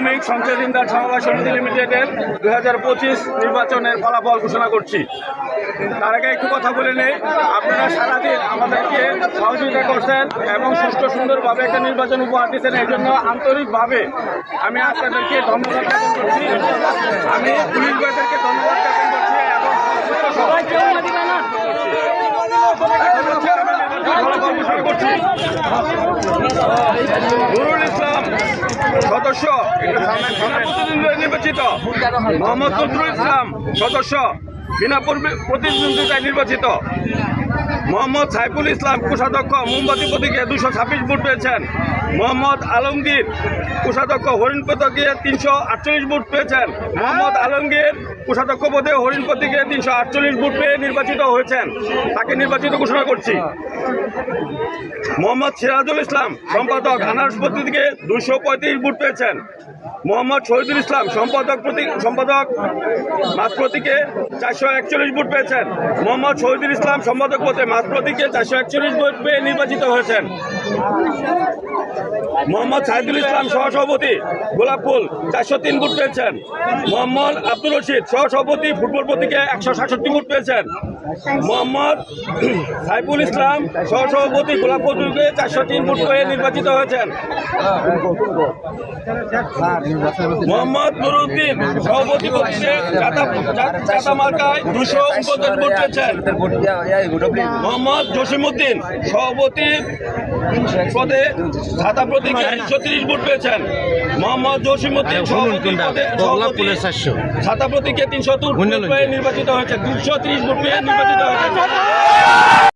শ্রমিক সঞ্চয় ঋণদার সমবায় সমিতি লিমিটেডের 2025 নির্বাচনের ফলাফল ঘোষণা করছি। তার আগে একটু কথা বলে নেই, আপনারা সারাদিন আমাদেরকে সহযোগিতা করছেন এবং সুষ্ঠু সুন্দরভাবে একটা নির্বাচন উপহার দিচ্ছেন। এই জন্য আন্তরিকভাবে আমি আপনাদেরকে ধন্যবাদ জ্ঞাপন করছি। আমি পুলিশ ভাইদেরকে ধন্যবাদ জ্ঞাপন করছি এবং নুরুল ইসলাম সদস্য নির্বাচিত, মোহাম্মদ নজরুল ইসলাম সদস্য বিনা প্রতিদ্বন্দ্বিতায় নির্বাচিত, মোহাম্মদ সাইফুল ইসলাম কোষাধ্যক্ষ মোমবাতি প্রতীকে 226 ভোট পেয়েছেন, মোহাম্মদ আলমগীর কোষাধ্যক্ষ হরিণ প্রতীকে 348 ভোট পেয়েছেন, মোহাম্মদ আলমগীর কোষাধ্যক্ষ পদে হরিণ প্রতীকে 348 ভোট পেয়ে নির্বাচিত হয়েছেন, তাকে নির্বাচিত ঘোষণা করছি। মোহাম্মদ সিরাজুল ইসলাম সম্পাদক আনারস প্রতীকে 235 ভোট পেয়েছেন, মোহাম্মদ শহীদুল ইসলাম সম্পাদক মাছ প্রতীকে 441 ভোট পেয়েছেন, মোহাম্মদ শহীদুল ইসলাম সম্পাদক পদে মাছ প্রতীকে 441 ভোট পেয়ে নির্বাচিত হয়েছেন, মোহাম্মদ সাইদুল ইসলাম সহসভাপতি গোলাপফুল 403 ভোট পেয়েছেন, মোহাম্মদ আব্দুর রশিদ সহসভাপতি ফুটবল প্রতীকে 167 ভোট পেয়েছেন, মোহাম্মদ সাইফুল ইসলাম সহসভাপতি গোলাপফুল প্রতীকে 403 ভোট পেয়ে নির্বাচিত হয়েছেন, মোহাম্মদ নুরুদ্দিন সভাপতি পদে চাতা মার্কায় 229 ভোট পেয়েছেন, মোহাম্মদ জসিমউদ্দিন সভাপতি পদে ছাতা প্রতীকে 130 ভোট পেয়েছেন, মোহাম্মদ জসিমউদ্দিন সভাপতি পদে ছাতা প্রতীকে 302 ভোট পেয়ে নির্বাচিত হয়েছে, 230 ভোট পেয়ে নির্বাচিত হয়েছে।